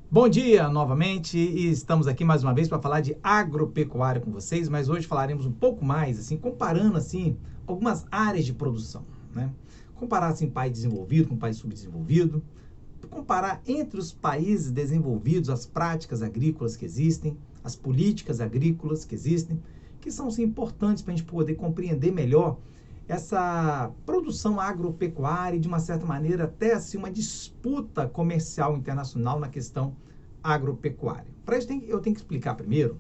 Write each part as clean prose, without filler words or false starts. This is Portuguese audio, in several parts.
Bom dia novamente e estamos aqui mais uma vez para falar de agropecuária com vocês, mas hoje falaremos um pouco mais, assim, comparando assim algumas áreas de produção, né? Comparar assim país desenvolvido com país subdesenvolvido, comparar entre os países desenvolvidos as práticas agrícolas que existem, as políticas agrícolas que existem, que são assim, importantes para a gente poder compreender melhor essa produção agropecuária e, de uma certa maneira, até assim, uma disputa comercial internacional na questão agropecuária. Para isso, eu tenho que explicar primeiro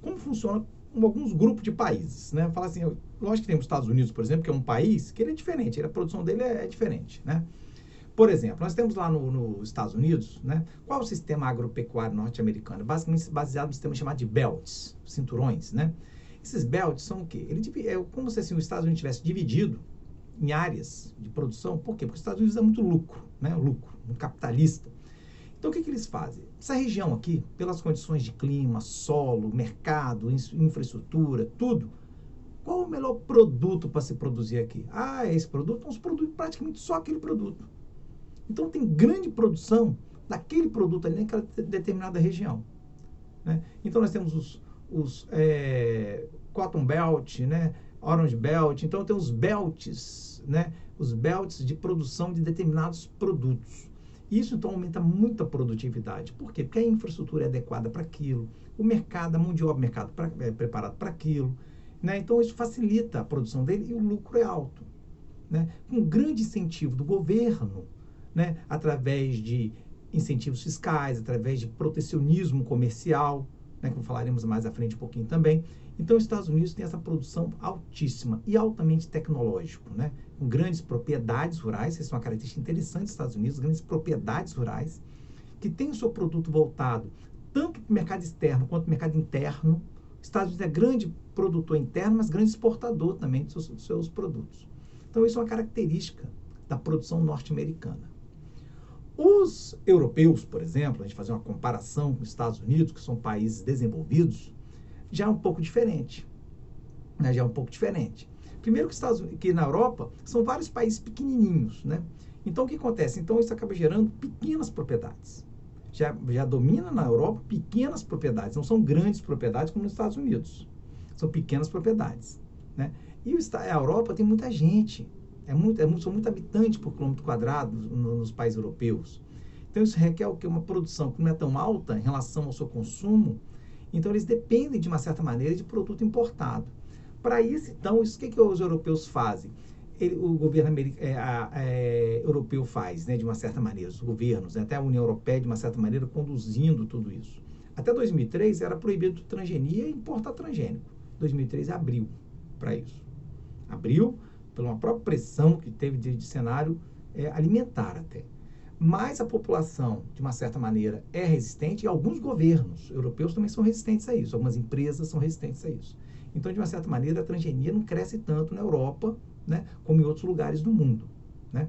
como funciona alguns grupos de países, né? Falar assim, lógico que tem os Estados Unidos, por exemplo, que é um país que ele é diferente, a produção dele é diferente, né? Por exemplo, nós temos lá nos Estados Unidos, né? Qual é o sistema agropecuário norte-americano? Basicamente baseado no sistema chamado de belts, cinturões, né? Esses belts são o quê? É como se assim, os Estados Unidos tivesse dividido em áreas de produção. Por quê? Porque os Estados Unidos é muito lucro, né? Lucro, muito capitalista. Então, o que eles fazem? Essa região aqui, pelas condições de clima, solo, mercado, infraestrutura, tudo, qual o melhor produto para se produzir aqui? Ah, esse produto? Então, se produz praticamente só aquele produto. Então, tem grande produção daquele produto ali naquela determinada região, né? Então, nós temos os Cotton Belt, né? Orange Belt. Então, tem os belts, né? Os belts de produção de determinados produtos. Isso, então, aumenta muito a produtividade. Por quê? Porque a infraestrutura é adequada para aquilo, o mercado, a mão de obra, preparado para aquilo, né? Então, isso facilita a produção dele e o lucro é alto, né? Com grande incentivo do governo, né? Através de incentivos fiscais, através de protecionismo comercial, né? Que falaremos mais à frente um pouquinho também. Então, os Estados Unidos tem essa produção altíssima e altamente tecnológico, né? Com grandes propriedades rurais, essa é uma característica interessante dos Estados Unidos, grandes propriedades rurais, que tem o seu produto voltado tanto para o mercado externo quanto para o mercado interno. Os Estados Unidos é grande produtor interno, mas grande exportador também dos seus produtos. Então, isso é uma característica da produção norte-americana. Os europeus, por exemplo, a gente fazer uma comparação com os Estados Unidos, que são países desenvolvidos, já é um pouco diferente, né? Já é um pouco diferente. Primeiro que na Europa são vários países pequenininhos, né? Então, o que acontece? Então, isso acaba gerando pequenas propriedades. Já domina na Europa pequenas propriedades, não são grandes propriedades como nos Estados Unidos. São pequenas propriedades, né? E a Europa tem muita gente, são muito habitantes por quilômetro quadrado nos países europeus. Então, isso requer o quê? Uma produção que não é tão alta em relação ao seu consumo. Então, eles dependem, de uma certa maneira, de produto importado. Para isso, então, o que os europeus fazem? O governo europeu faz, né, de uma certa maneira, os governos, né, até a União Europeia, de uma certa maneira, conduzindo tudo isso. Até 2003 era proibido transgenia e importar transgênico. 2003 abriu para isso. Abriu por uma própria pressão que teve de cenário alimentar até. Mas a população, de uma certa maneira, é resistente e alguns governos europeus também são resistentes a isso. Algumas empresas são resistentes a isso. Então, de uma certa maneira, a transgenia não cresce tanto na Europa, né, como em outros lugares do mundo, né?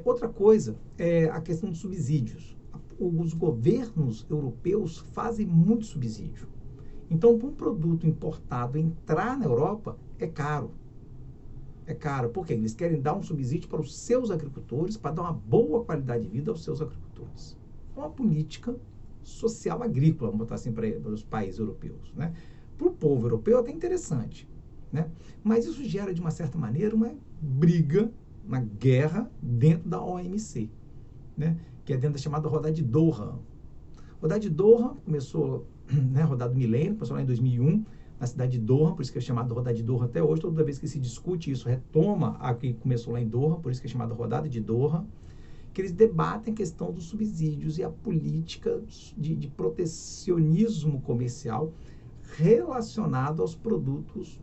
Outra coisa é a questão de subsídios. Os governos europeus fazem muito subsídio. Então, para um produto importado entrar na Europa, é caro. É caro, porque eles querem dar um subsídio para os seus agricultores, para dar uma boa qualidade de vida aos seus agricultores. É uma política social agrícola, vamos botar assim, para os países europeus, né? Para o povo europeu é até interessante, né? Mas isso gera, de uma certa maneira, uma briga, uma guerra dentro da OMC, né? Que é dentro da chamada rodada de Doha. A rodada de Doha começou, né, rodada do milênio, começou lá em 2001, na cidade de Doha, por isso que é chamada rodada de Doha até hoje. Toda vez que se discute isso, retoma a que começou lá em Doha, por isso que é chamada rodada de Doha, que eles debatem a questão dos subsídios e a política de protecionismo comercial relacionado aos produtos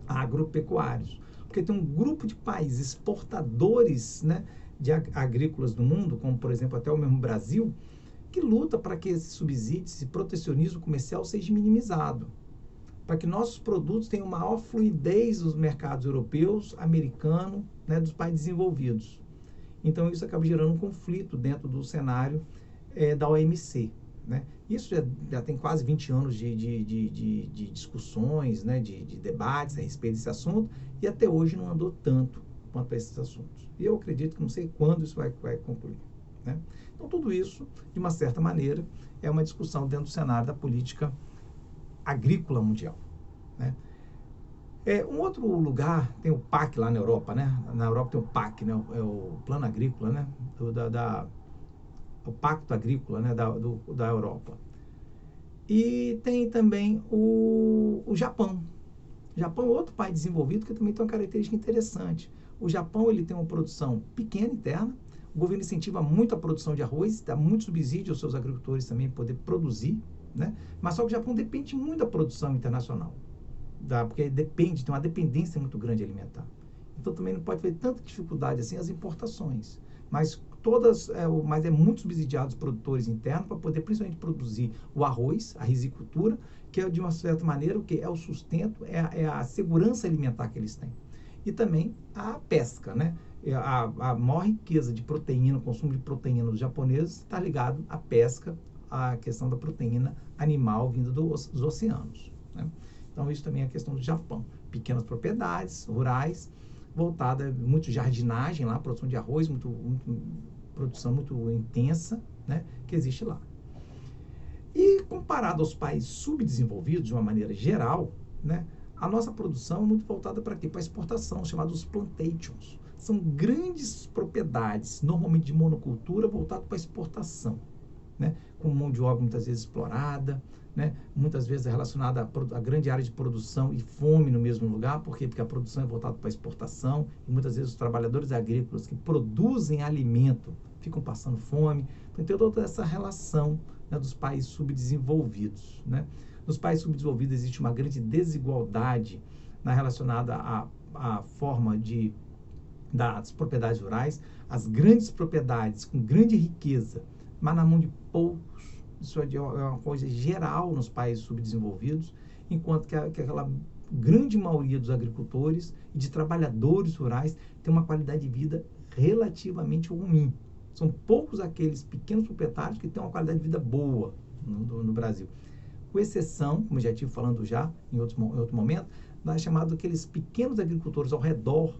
agropecuários. Porque tem um grupo de países exportadores, né, de agrícolas do mundo, como, por exemplo, até o mesmo Brasil, que luta para que esses subsídios, esse protecionismo comercial seja minimizado, para que nossos produtos tenham maior fluidez nos mercados europeus, americano, né, dos países desenvolvidos. Então, isso acaba gerando um conflito dentro do cenário da OMC, né? Isso já tem quase 20 anos de discussões, né, de debates a respeito desse assunto, e até hoje não andou tanto quanto a esses assuntos. E eu acredito que não sei quando isso vai concluir, né? Então, tudo isso, de uma certa maneira, é uma discussão dentro do cenário da política agrícola mundial, né? Um outro lugar, tem o PAC lá na Europa, né? Na Europa tem o PAC, né? É o Plano Agrícola, né? O Pacto Agrícola, né? Da Europa. E tem também o Japão. O Japão é outro país desenvolvido que também tem uma característica interessante. O Japão, ele tem uma produção pequena interna, o governo incentiva muito a produção de arroz, dá muito subsídio aos seus agricultores também poder produzir, né? Mas só que o Japão depende muito da produção internacional, porque tem uma dependência muito grande alimentar. Então também não pode ter tanta dificuldade assim as importações. Mas mas é muito subsidiado os produtores internos para poder principalmente produzir o arroz, a risicultura, que é de uma certa maneira o que é o sustento, é a segurança alimentar que eles têm. E também a pesca, né? A maior riqueza de proteína, o consumo de proteína dos japoneses está ligado à pesca, à questão da proteína animal vinda dos oceanos, né? Então, isso também é a questão do Japão. Pequenas propriedades rurais, voltada, muito jardinagem lá, produção de arroz, produção muito intensa, né, que existe lá. E comparado aos países subdesenvolvidos, de uma maneira geral, né, a nossa produção é muito voltada para quê? Para exportação, chamados plantations. São grandes propriedades, normalmente de monocultura, voltado para exportação, né, com mão de obra muitas vezes explorada, né, muitas vezes é relacionada a grande área de produção e fome no mesmo lugar. Por quê? Porque a produção é voltada para a exportação e muitas vezes os trabalhadores agrícolas que produzem alimento ficam passando fome. Então tem toda essa relação, né, dos países subdesenvolvidos, né? Nos países subdesenvolvidos existe uma grande desigualdade relacionada à forma das propriedades rurais, as grandes propriedades com grande riqueza, mas na mão de poucos. Isso é uma coisa geral nos países subdesenvolvidos, enquanto que aquela grande maioria dos agricultores e de trabalhadores rurais tem uma qualidade de vida relativamente ruim. São poucos aqueles pequenos proprietários que têm uma qualidade de vida boa no Brasil. Com exceção, como eu já estive falando já em outro momento, nós chamamos aqueles pequenos agricultores ao redor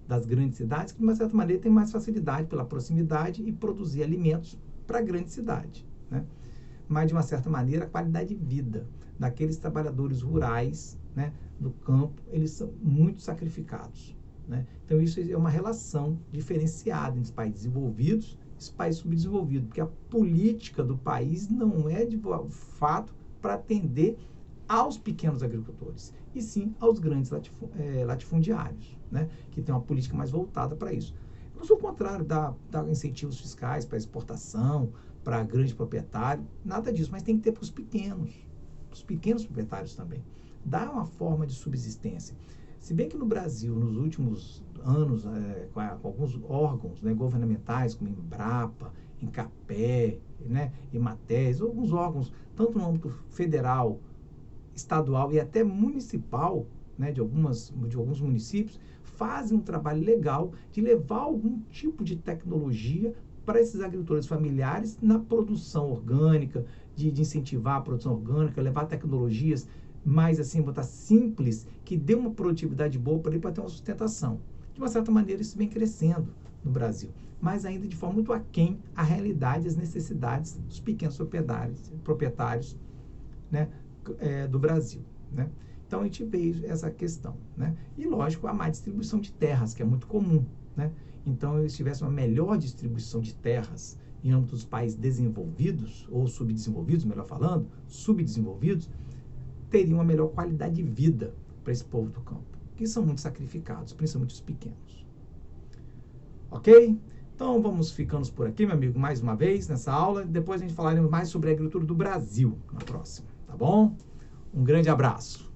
das grandes cidades, que de uma certa maneira têm mais facilidade pela proximidade e produzir alimentos para a grande cidade, né? Mas, de uma certa maneira, a qualidade de vida daqueles trabalhadores rurais, né, do campo, eles são muito sacrificados, né? Então, isso é uma relação diferenciada entre os países desenvolvidos e os países subdesenvolvidos, porque a política do país não é, de fato, para atender aos pequenos agricultores, e sim aos grandes latifundiários, né, que tem uma política mais voltada para isso. Eu não sou contrário dar incentivos fiscais para exportação, para grande proprietário, nada disso, mas tem que ter para os pequenos proprietários também. Dá uma forma de subsistência. Se bem que no Brasil, nos últimos anos, com alguns órgãos, né, governamentais, como Embrapa, Incapé, né, Ematés, alguns órgãos, tanto no âmbito federal, estadual e até municipal, né, de alguns municípios, fazem um trabalho legal de levar algum tipo de tecnologia para esses agricultores familiares na produção orgânica, de incentivar a produção orgânica, levar tecnologias mais assim, botar simples, que dê uma produtividade boa para ele, para ter uma sustentação. De uma certa maneira, isso vem crescendo no Brasil, mas ainda de forma muito aquém à realidade e às necessidades dos pequenos proprietários, né, do Brasil, né? Então, a gente vê essa questão, né? E, lógico, a má distribuição de terras, que é muito comum, né? Então, se tivesse uma melhor distribuição de terras em âmbito dos países desenvolvidos, ou subdesenvolvidos, melhor falando, subdesenvolvidos, teriam uma melhor qualidade de vida para esse povo do campo, que são muito sacrificados, principalmente os pequenos. Ok? Então, vamos ficando por aqui, meu amigo, mais uma vez, nessa aula. Depois a gente falaremos mais sobre a agricultura do Brasil na próxima, tá bom? Um grande abraço.